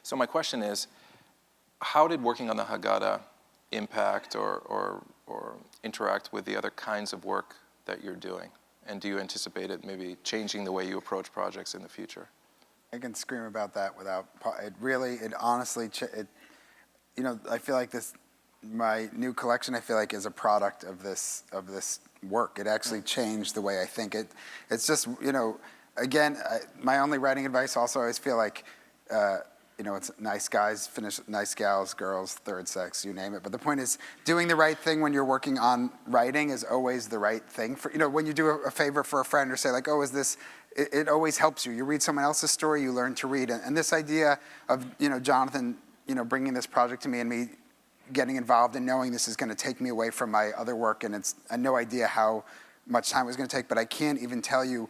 So my question is, how did working on the Haggadah impact or interact with the other kinds of work that you're doing? And do you anticipate it maybe changing the way you approach projects in the future? I can scream about that without, it honestly, I feel like my new collection, I feel like, is a product of this work. It actually changed the way I think. It's just, again, my only writing advice also, I always feel like, it's nice guys, nice gals, girls, third sex, you name it. But the point is, doing the right thing when you're working on writing is always the right thing. When you do a favor for a friend or say like, oh, is this, it always helps you. You read someone else's story, you learn to read. And this idea of, Jonathan, bringing this project to me and me getting involved and knowing this is going to take me away from my other work, and I had no idea how much time it was going to take, but I can't even tell you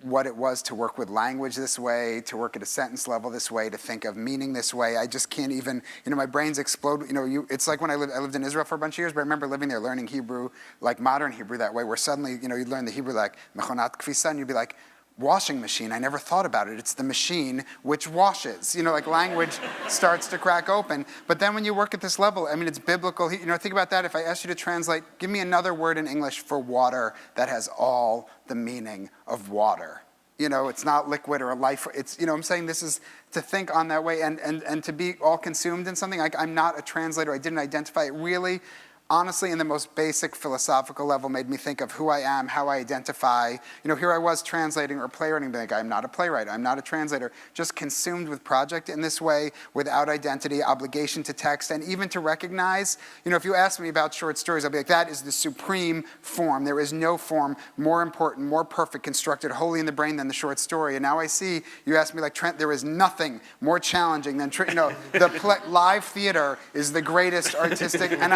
what it was to work with language this way, to work at a sentence level this way, to think of meaning this way. I just can't even, my brains explode. It's like when I lived in Israel for a bunch of years, but I remember living there learning Hebrew, like modern Hebrew that way, where suddenly, you'd learn the Hebrew like mechonat kfisa, and you'd be like, washing machine, I never thought about it. It's the machine which washes. Language starts to crack open. But then when you work at this level, it's biblical. Think about that. If I asked you to translate, give me another word in English for water that has all the meaning of water. It's not liquid or a life. It's, I'm saying this is to think on that way and to be all consumed in something. I'm not a translator. I didn't identify it really. Honestly, in the most basic philosophical level, made me think of who I am, how I identify. Here I was translating or playwriting, being like, I'm not a playwright, I'm not a translator, just consumed with project in this way, without identity, obligation to text, and even to recognize, if you ask me about short stories, I'll be like, that is the supreme form. There is no form more important, more perfect, constructed wholly in the brain than the short story. And now I see, you ask me like, Trent, there is nothing more challenging than, live theater is the greatest artistic, and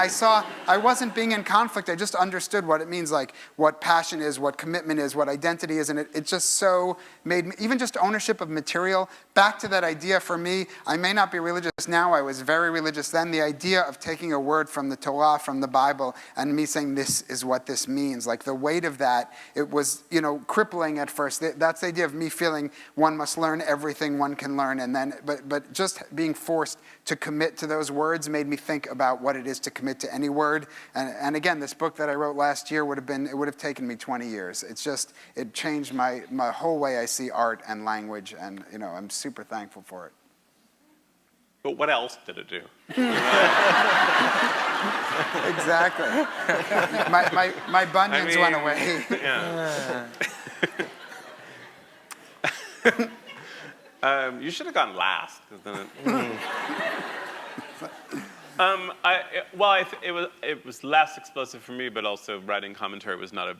I wasn't being in conflict. I just understood what it means, like what passion is, what commitment is, what identity is, and it just so made me, even just ownership of material, back to that idea for me. I may not be religious now, I was very religious then. The idea of taking a word from the Torah, from the Bible, and me saying this is what this means, like the weight of that, it was, crippling at first. That's the idea of me feeling one must learn everything one can learn, and then, but just being forced to commit to those words made me think about what it is to commit to any word. And again, this book that I wrote last year would have taken me 20 years. It changed my whole way I see art and language, and I'm super thankful for it. But what else did it do? Exactly. My bunions went away. Yeah. You should have gone last. It was less explosive for me, but also writing commentary was not a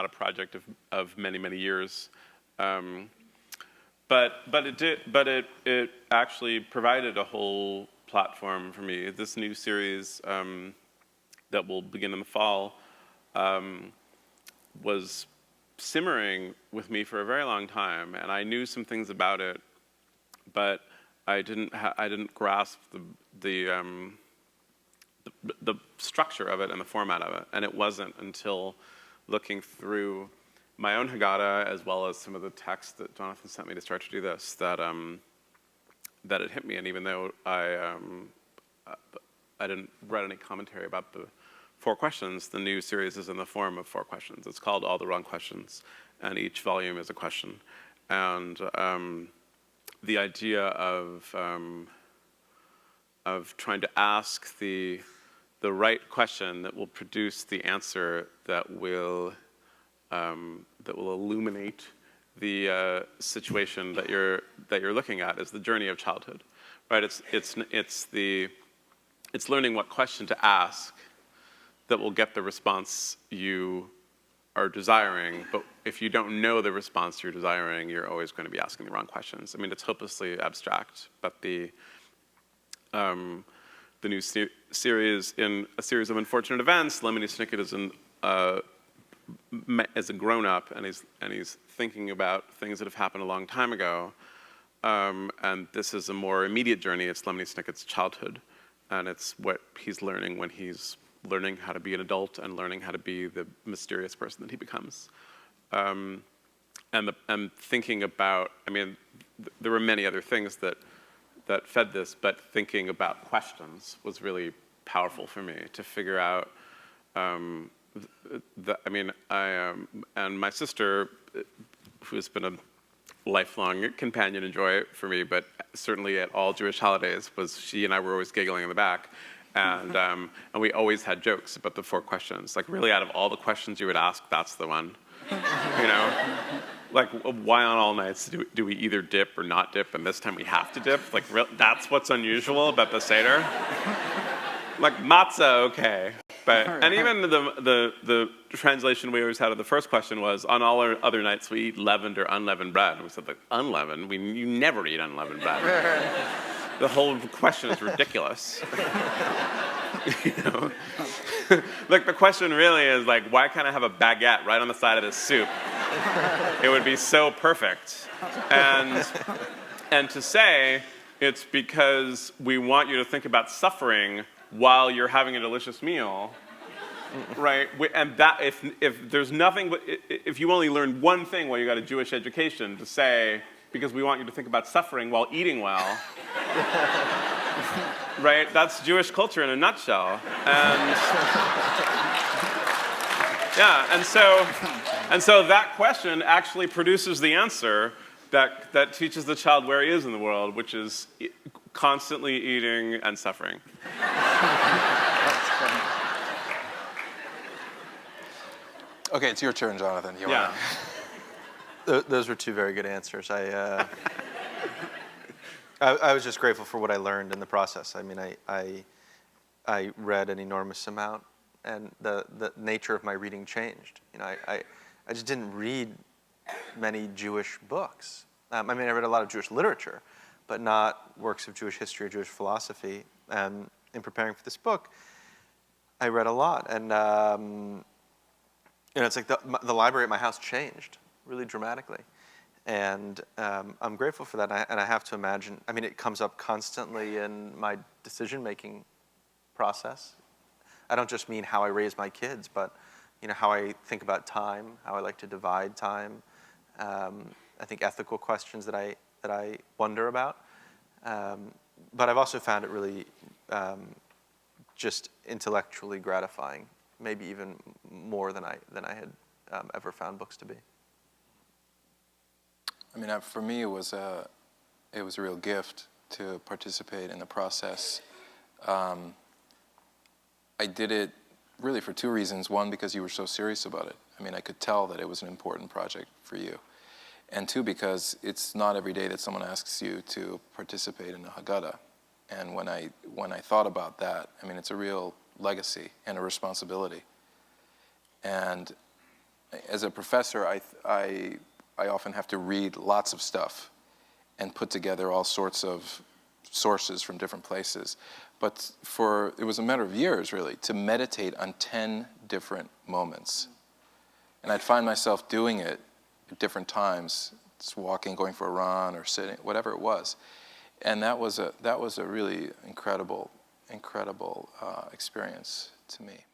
project of many years. But it actually provided a whole platform for me. This new series that will begin in the fall was simmering with me for a very long time, and I knew some things about it, but I didn't grasp the structure of it and the format of it. And it wasn't until looking through my own Haggadah, as well as some of the texts that Jonathan sent me to start to do this, that it hit me. And even though I didn't write any commentary about the 4 questions, the new series is in the form of 4 questions. It's called All the Wrong Questions, and each volume is a question. And the idea of trying to ask the right question that will produce the answer that will illuminate the situation that you're looking at is the journey of childhood, right? It's learning what question to ask that will get the response you are desiring, but if you don't know the response you're desiring, you're always going to be asking the wrong questions. I mean, it's hopelessly abstract, but the new series, in a series of unfortunate events, Lemony Snicket is a grown-up, and he's thinking about things that have happened a long time ago, and this is a more immediate journey. It's Lemony Snicket's childhood, and it's what he's learning when he's learning how to be an adult and learning how to be the mysterious person that he becomes. And thinking about, I mean, there were many other things that that fed this, but thinking about questions was really powerful for me to figure out. And my sister, who's been a lifelong companion and joy for me, but certainly at all Jewish holidays, she and I were always giggling in the back. And we always had jokes about the 4 questions. Like, really, out of all the questions you would ask, that's the one. You know? Like, why on all nights do we either dip or not dip, and this time we have to dip? Like, that's what's unusual about the Seder? Like, matzah, okay. But, and even the translation we always had of the first question was, on all our other nights we eat leavened or unleavened bread. And we said, like, unleavened? You never eat unleavened bread. The whole question is ridiculous. You know? Like, the question really is, like, why can't I have a baguette right on the side of this soup? It would be so perfect. And to say, it's because we want you to think about suffering while you're having a delicious meal, right? And that if there's nothing but, if you only learn one thing while you got a Jewish education, to say, because we want you to think about suffering while eating well, right? That's Jewish culture in a nutshell. And yeah, and so that question actually produces the answer that teaches the child where he is in the world, which is constantly eating and suffering. Okay, it's your turn, Jonathan. Yeah. Those were 2 very good answers. I was just grateful for what I learned in the process. I mean, I read an enormous amount, and the nature of my reading changed. You know, I just didn't read many Jewish books. I mean, I read a lot of Jewish literature, but not works of Jewish history or Jewish philosophy. And in preparing for this book, I read a lot. And you know, it's like the library at my house changed really dramatically. And I'm grateful for that. And I have to imagine, I mean, it comes up constantly in my decision-making process. I don't just mean how I raise my kids, but you know, how I think about time, how I like to divide time. I think ethical questions that I wonder about. But I've also found it really just intellectually gratifying, maybe even more than I had ever found books to be. I mean, for me, it was a real gift to participate in the process. I did it really for 2 reasons. One, because you were so serious about it. I mean, I could tell that it was an important project for you. And 2, because it's not every day that someone asks you to participate in a Haggadah. And when I thought about that, I mean, it's a real legacy and a responsibility. And as a professor, I often have to read lots of stuff and put together all sorts of sources from different places. But it was a matter of years, really, to meditate on 10 different moments. And I'd find myself doing it at different times, just walking, going for a run, or sitting, whatever it was. And that was a really incredible experience to me.